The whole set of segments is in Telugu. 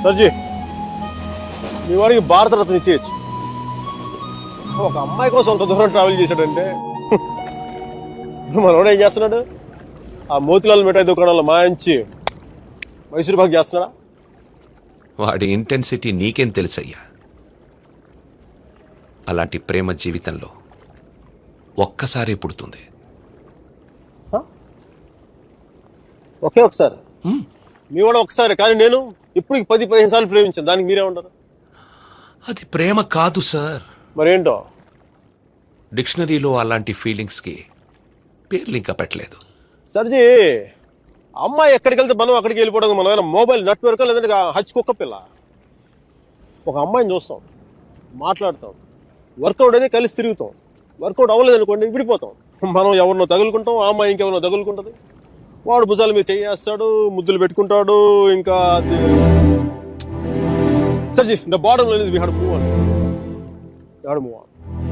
సర్జీ మీ వాడికి భారతరత్న ఇచ్చేయచ్చు. ఒక అమ్మాయి కోసం అంత దూరం ట్రావెల్ చేశాడంటే మనోడు ఏం చేస్తున్నాడు? ఆ మోతిలాల్ మిఠాయి దుకాణంలో మాయించి మైసూరు పాక్ చేస్తున్నాడా? వాడి ఇంటెన్సిటీ నీకేం తెలుసయ్యా? అలాంటి ప్రేమ జీవితంలో ఒక్కసారి పుడుతుంది. ఒకే ఒకసారి మీ వాడు ఒకసారి, కానీ నేను ఇప్పుడు 10-15 సార్లు ప్రేమించాను. దానికి మీరేమంటారు? అది ప్రేమ కాదు సార్. మరేంటో? డిక్షనరీలో అలాంటి ఫీలింగ్స్కి పేర్లు ఇంకా పెట్టలేదు. సర్జీ అమ్మాయి ఎక్కడికి వెళ్తే మనం అక్కడికి వెళ్ళిపోవడం. మనం ఏమైనా మొబైల్ నెట్వర్క్ లేదంటే హచ్ కుక్క పిల్ల. ఒక అమ్మాయిని చూస్తాం, మాట్లాడతాం, వర్కౌట్ అయితే కలిసి తిరుగుతాం. వర్కౌట్ అవ్వలేదు అనుకోండి విడిపోతాం. మనం ఎవరినో తగులుకుంటాం, ఆ అమ్మాయి ఇంకెవరినో తగులుకుంటుంది. వాడు భుజాల మీద చేయేస్తాడు, ముద్దులు పెట్టుకుంటాడు. ఇంకా సర్జీ the bottom line is we have to move on.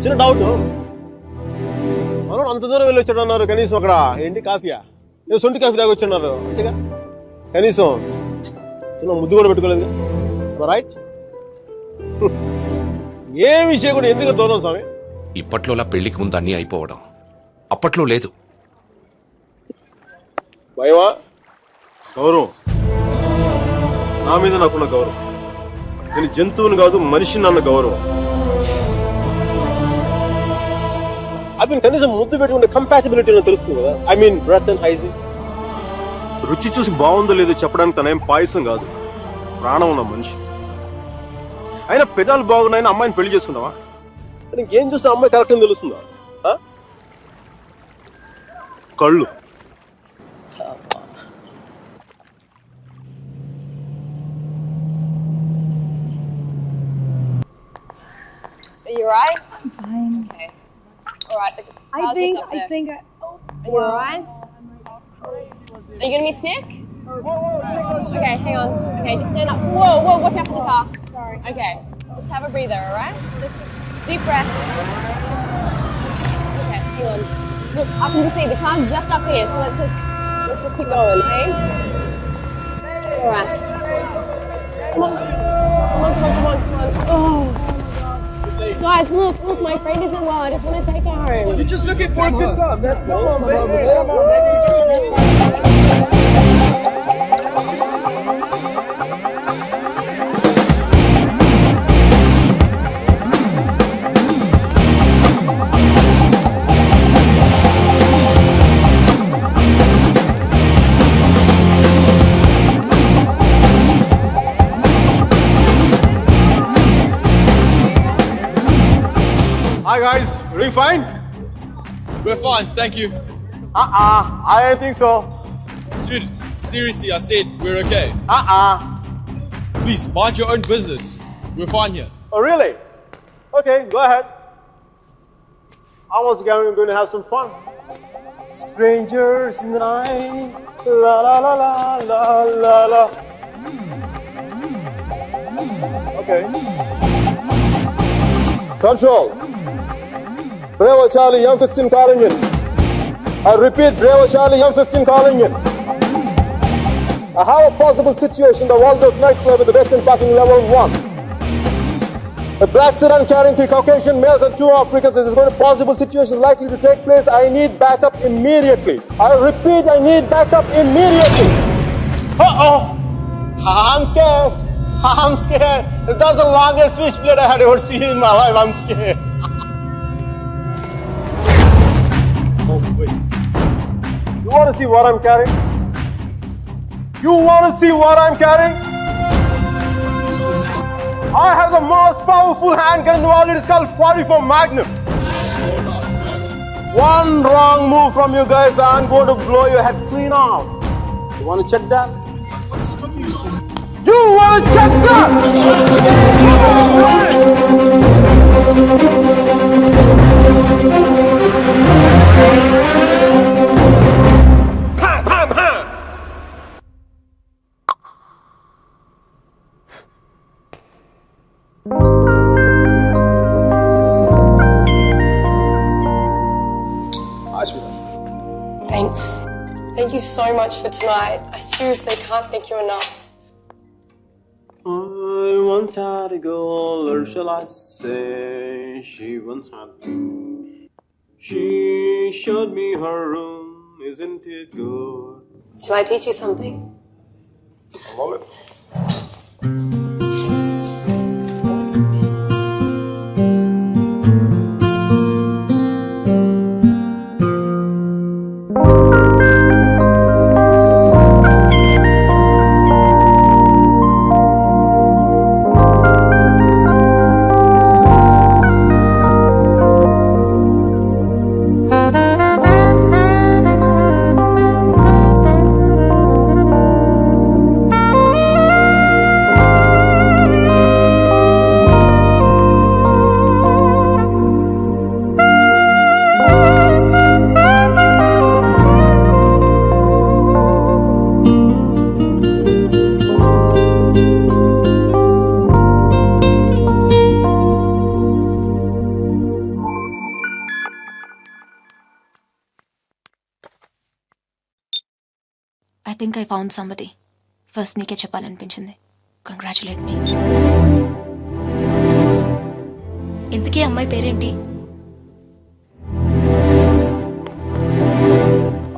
చిన్న డౌట్, మనం అంత దూరం వెళ్ళి వచ్చాడు అన్నారు, కనీసం అక్కడ ఏంటి కాఫీయా ఏదో సొంటి కాఫీ తాగి వచ్చున్నారు అంతేగా, కనీసం చిన్న ముద్దు కూడా పెట్టుకోలేదు. రైట్? ఏ విషయం కూడా ఎందుకు దూరం స్వామి? ఇప్పట్లోలా పెళ్లికి ముందు అన్నీ అయిపోవడం అప్పట్లో లేదు. భయమా? గౌరవం, నా మీద నాకున్న గౌరవం. నేను జంతువుని కాదు మనిషిని అన్న గౌరవం. కనీసం ముద్దు పెట్టుకుంటే కంపాటిబిలిటీ తెలుస్తుంది కదా. I mean breath and hygiene. రుచి చూసి బాగుందో లేదో చెప్పడానికి తనేం పాయసం కాదు, ప్రాణం ఉన్న మనిషి. అయినా పెదాలు బాగున్నాయని అమ్మాయిని పెళ్లి చేసుకున్నావా? ఇంకేం చూస్తే అమ్మాయి కరెక్ట్ అని తెలుస్తుందా? కళ్ళు. Are you right? I'm fine. Okay. All right. I think. Are you alright? Are you gonna be sick? Okay, hang on. Okay, just stand up. Whoa, watch out for the car. Sorry. Okay, just have a breather, alright? Just deep breaths. Okay, hang on. Look, I can just see the car's just up here, so let's just keep going, okay? Alright. Come on. Oh. Guys, look, my friend isn't well. I just want to take her home. You're just looking for a good time. That's all. Hi guys, are you fine? We're fine, thank you. I don't think so. Dude, seriously, I said we're okay. Please, mind your own business. We're fine here. Oh really? Okay, go ahead. I was going to have some fun. Strangers in the night, la la la la la la la. Okay. Control. Bravo Charlie, M15 calling in. I repeat, Bravo Charlie, M15 calling in. I have a possible situation, the Waldorf nightclub at the Western Parking Level 1. A black sedan carrying 3 Caucasian males and 2 Africans. This is going to possible situation likely to take place. I need backup immediately. I repeat, I need backup immediately. Uh-oh. I'm scared. I'm scared. That's the longest switchblade I had ever seen in my life. I'm scared. Oh, wait. You want to see what I'm carrying? You want to see what I'm carrying? I have the most powerful handgun in the world. It is called 44 Magnum. One wrong move from you guys, I'm going to blow your head clean off. You want to check that? You want to check that? Thanks. Thank you so much for tonight. I seriously can't thank you enough. I once had a girl, or shall I say, she once had two. She showed me her room, isn't it good? Shall I teach you something? I love it. I think I found somebody. First నీకే చెప్పాలనిపించింది. కంగ్రాచులేట్ మీ. ఇంతకీ అమ్మాయి పేరేంటి?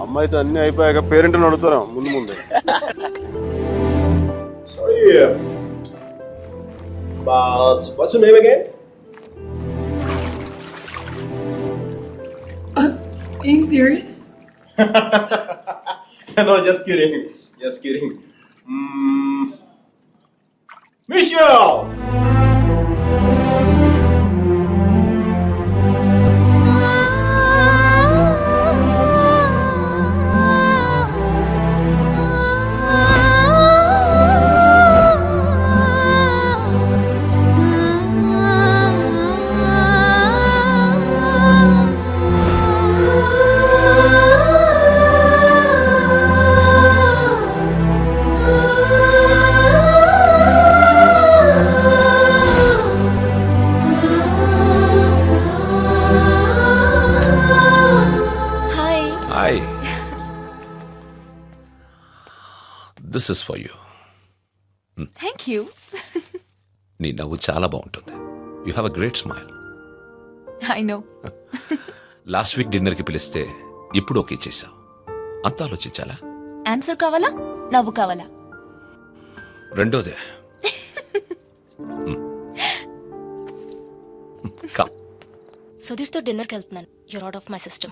అమ్మాయితో అన్ని అయిపోయాక పేరెంట్ని అడుగుతారా ముందు ముందు. But what's your name again? Are you serious? No, just kidding. Just kidding. Michelle! Hi, this is for you. Thank you. నీ నవ్వు చాలా బాగుంటుంది. You have a great smile. I know. Last week డిన్నర్కి పిలిస్తే ఇప్పుడు ఓకే చేశావు. అంత ఆలోచించాలా? ఆన్సర్ కావాలా, నవ్వు కావాలా? రెండోదే. సుధీర్తో డిన్నర్కి వెళ్తున్నాను. You're out of my system.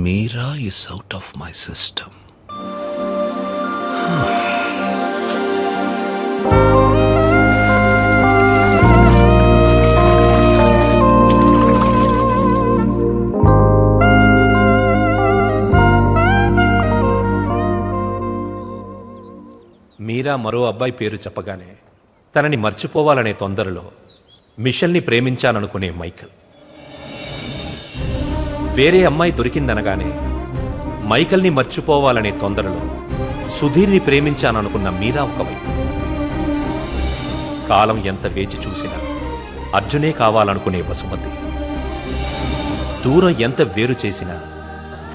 Meera is out of my system. Meera మరో అబ్బాయి పేరు చెప్పగానే తనని మర్చిపోవాలనే తొందరలో మిషెల్ని ప్రేమించాననుకునే మైకల్. వేరే అమ్మాయి దొరికిందనగానే మైకల్ని మర్చిపోవాలనే తొందరలో సుధీర్ని ప్రేమించాననుకున్న మీరా ఒకవైపు. కాలం ఎంత వేచి చూసినా అర్జునే కావాలనుకునే వసుమతి. దూరం ఎంత వేరు చేసినా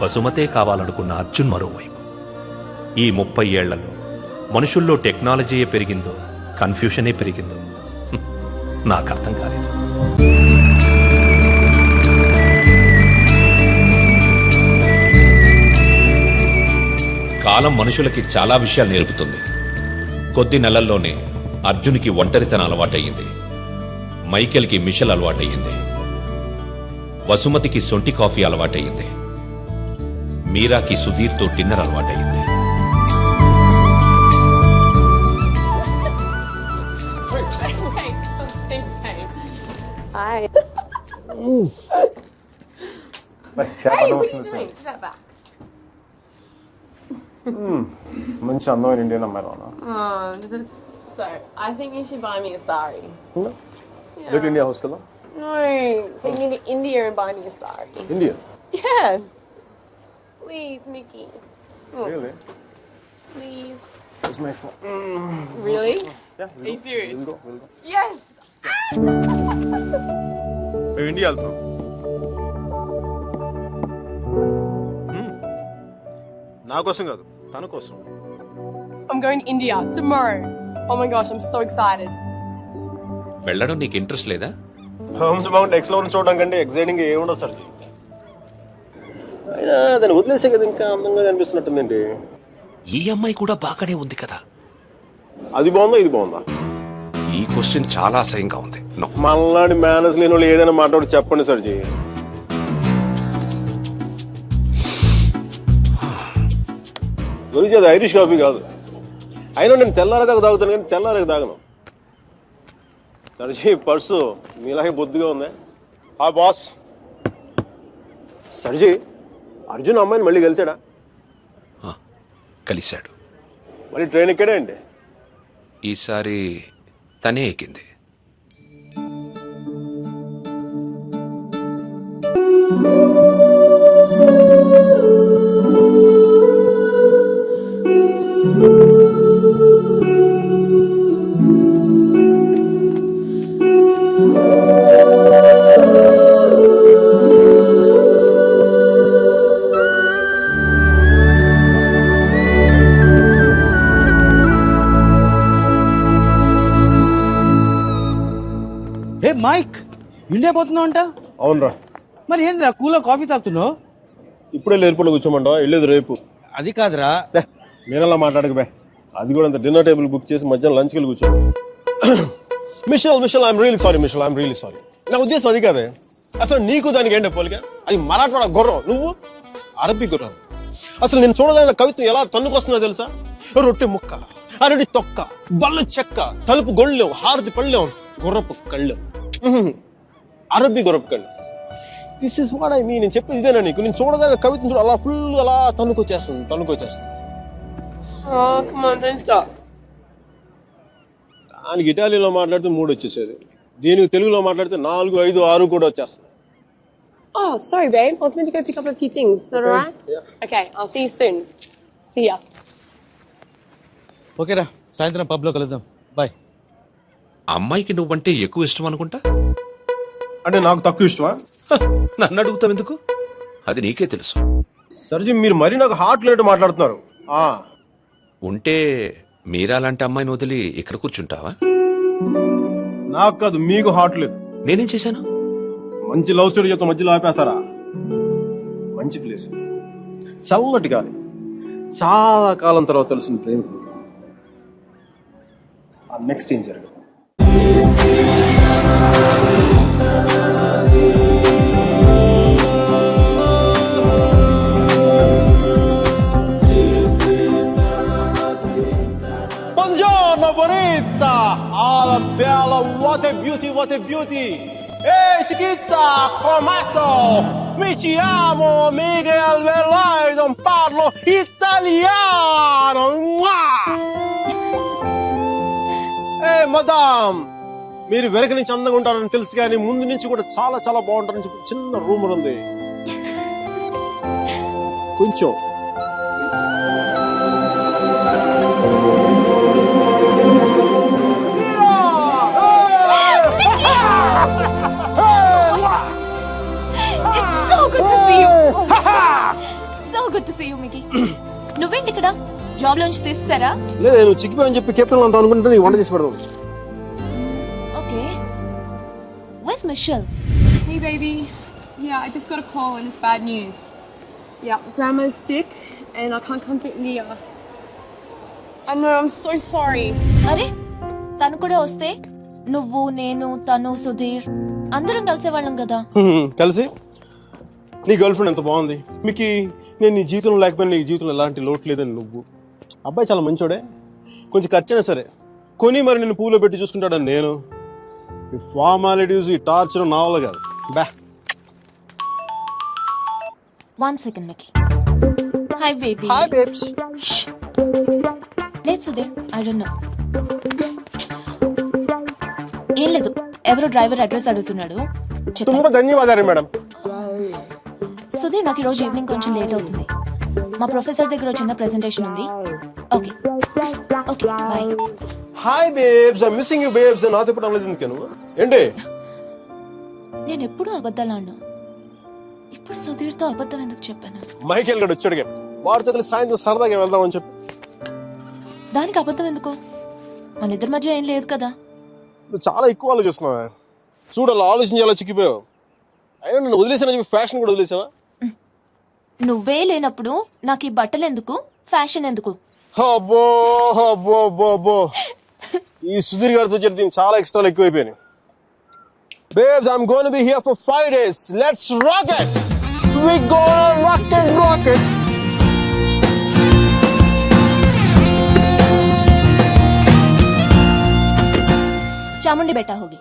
వసుమతే కావాలనుకున్న అర్జున్ మరోవైపు. ఈ 30 ఏళ్లలో మనుషుల్లో టెక్నాలజీయే పెరిగిందో కన్ఫ్యూషనే పెరిగిందో నాకు అర్థం కాలేదు. కాలం మనుషులకి చాలా విషయాలు నేర్పుతుంది. కొద్ది నెలల్లోనే అర్జున్కి ఒంటరితనం అలవాటయ్యింది, మైకేల్కి మిషెల్ అలవాటయ్యింది, వసుమతికి సొంటి కాఫీ అలవాటయ్యింది, మీరాకి సుధీర్తో డిన్నర్ అలవాటయ్యింది. Hi. Hey, what are you doing? Put that back. మంచి అందమైన ఇండియన్ అమ్మాయి రానా? This is... So, I think you should buy me a sari. Little India house కదా? No, take me to India and buy me a sari. India? Yeah. Please, Mickey. Really? Please. It's my phone. Really? Yeah. Are you serious? We'll go. Yes! మేము ఇండియా వెళ్తున్నాం. నా కోసం కాదు, తన కోసం. I'm going to India tomorrow. Oh my gosh, I'm so excited. వెళ్ళడం నీకు ఇంట్రెస్ట్ లేదా? హోమ్స్ మౌంట్ ఎక్స్ప్లోర్ చూడడం కంటే ఎక్సైటింగ్ ఏముండదు సార్. అయినా దాన్ని వదిలేసే కదా ఇంకా అందంగా కనిపిస్తున్నట్టుందండి. ఈ అమ్మాయి కూడా బాగానే ఉంది కదా. అది బాగుందా ఇది బాగుందా? ఈ క్వశ్చన్ చాలా అసహ్యంగా ఉంది. No. మనలాంటి మేనర్స్ లేని వాళ్ళు ఏదైనా మాట్లాడి చెప్పండి సర్జీ. గురించి అది ఐరిష్ కాఫీ కాదు. అయినా నేను తెల్లారేదాకా తాగుతాను కానీ తెల్లారేకి తాగను. సర్జీ పర్సు మీలాగే బొద్దుగా ఉంది. ఆ బాస్ సర్జీ అర్జున్ అమ్మాయిని మళ్ళీ కలిసాడా? కలిశాడు. మళ్ళీ ట్రైన్ ఎక్కడే అండి? ఈసారి తనే ఎక్కింది. ఏ మైక్, ఇండియా పోతున్నావు అంట? అవునరా. మరి ఏంద్రా కూలో కాఫీ తాగుతున్నావు? ఇప్పుడే ఎయిర్పోర్ట్లో కూర్చోమంటావా? వెళ్ళేది రేపు. అది కాదురా. మీరలా మాట్లాడక బే. అది కూడా అంత డిన్నర్ టేబుల్ బుక్ చేసి మధ్యాహ్నం లంచ్కి వెళ్ళి కూర్చో. Mitchell I'm really sorry. నా ఉద్దేశం అది కాదే. అసలు నీకు దానికి ఏంటో పోలిక? అది మరాఠవాడ గుర్రం, నువ్వు అరబ్బీ గుర్రం. అసలు నేను చూడదన్న కవిత్వం ఎలా తన్నుకొస్తుందో తెలుసా? రొట్టె ముక్క, అరటి తొక్క, బల్ల చెక్క, తలుపు గొళ్ళెం, హారతి పళ్ళెం, గుర్రపు కళ్ళెం, అరబ్బీ గుర్రపు కళ్ళెం. This is what I mean. నేను చెప్పేది ఇదేనా నీకు? నేను చూడదన్న కవిత్వం చూడ అలా ఫుల్ అలా తన్నుకొచ్చేస్తుంది. Oh, come on, don't stop. దానికి ఇటాలియన్లో మాట్లాడితే 3 వచ్చేసేది. దీనికి తెలుగులో మాట్లాడితే 4, 5, 6 కూడా వచ్చేస్తుంది. Oh, sorry, babe. I was meant to go pick up a few things. Is that alright? Yeah. Okay, I'll see you soon. See ya. ఓకేరా, సాయంత్రం పబ్లో కలుద్దాం. బాయ్. అమ్మాయికి నువ్వంటే ఎక్కువ ఇష్టం అనుకుంటా. అంటే నాకు తక్కువ ఇష్టమా? నన్ను అడుగుతావు ఎందుకు? అది నీకే తెలుసు. సర్జీ మీరు మరీ నాకు హార్ట్ లేట్ మాట్లాడుతున్నారు. ఉంటే మీరాలాంటి అమ్మాయిని వదిలి ఇక్కడ కూర్చుంటావా? నాకు కాదు, మీకు హార్ట్ లేదు. నేనేం చేశాను? మంచి లవ్ స్టోరీ చెప్తా మధ్యలో ఆపేస్తారా? మంచి ప్లేస్, చల్లటి గాలి, చాలా కాలం తర్వాత తెలిసిన ప్రేమ. నెక్స్ట్ ఏం జరగదు. Buongiorno bonita, alla bella, what a beauty. Ehi chiquita, come sto? Mi chiamo Miguel Veloy, non parlo italiano. Ehi madame, మీరు వెనక నుంచి అందంగా ఉంటారని తెలుసు కానీ ముందు నుంచి కూడా చాలా చాలా బాగుంటారని చెప్పి చిన్న రూమర్ ఉంది. కొంచెం మికి. నువ్వేంటి ఇక్కడ? జాబ్ లోంచి తీసేసారా? లేదు, నువ్వు చిక్కిపోయని చెప్పి కెప్టెన్ అంతా అనుకుంటే నీ వంట చేసి పెడదాం. Okay. Where's Michelle? Hey, baby. Yeah, I just got a call and it's bad news. Yeah, Grandma's sick and I can't come to India. I know, I'm so sorry. అరే, తను కూడా వస్తే నువ్వు, నేను, తను, సుధీర్ అందరం కలిసేవాళ్ళం కదా. కలిసి నీ గర్ల్ ఫ్రెండ్ ఎంత బాగుంది. మీకు నేను నీ జీవితంలో లేకపోయినా నీ జీవితంలో ఎలాంటి లోటు లేదని నువ్వు. అబ్బాయి చాలా మంచోడే, కొంచెం ఖర్చైనా సరే కొని మరి నేను పూలో పెట్టి చూసుకుంటాడని నేను. ఈ ఫార్మాలిటీస్, ఈ టార్చర్ నా వల్ల కాదు. బా. 1 second, Mickey. Hi, baby. Hi babes. లేదు సుధీర్, I don't know. ఏం లేదు, ఎవరో డ్రైవర్ అడ్రస్ అడుగుతున్నాడు. తుంబ ధన్యవాదాలు మేడం. సుధీర్, నాకు ఈరోజు ఈవినింగ్ కొంచెం లేట్ అవుతుంది. మా ప్రొఫెసర్ దగ్గర చిన్న ప్రెజెంటేషన్ ఉంది. Okay okay, bye. Hi babes, I missing you babes. నాతో ఇప్పుడు అనలేదు ఎందుకు నువ్వు? ఏంటి? నేను ఎప్పుడూ అబద్ధాలు ఆడను. ఇప్పుడు సుధీర్తో అబద్ధం ఎందుకు చెప్పాను? మైకేల్ గడు వచ్చాడుగా, వాడితో కలిసి సాయంత్రం సరదాగా వెళ్దామని చెప్పి. దానికి అబద్ధం ఎందుకు? మన ఇద్దరి మధ్య ఏం లేదు కదా. నువ్వు చాలా ఎక్కువ ఆలోచిస్తున్నావా? చూడు అలా ఆలోచించి అలా చిక్కిపోయావు. అయినా నన్ను వదిలేసానని చెప్పి ఫ్యాషన్ కూడా వదిలేసావా? నువ్వే లేనప్పుడు నాకు ఈ బట్టలు ఎందుకు, ఫ్యాషన్ ఎందుకు? అబ్బో అబ్బో అబ్బో అబ్బో, ఈ సుధీర్ గారితో చెప్పి దీనికి చాలా ఎక్స్ట్రాలు ఎక్కువైపోయినాయి. Babes, I'm going to be here for 5 days. Let's rock it! We gonna rock it, rock it! Chamundi బెట్టా హోగి.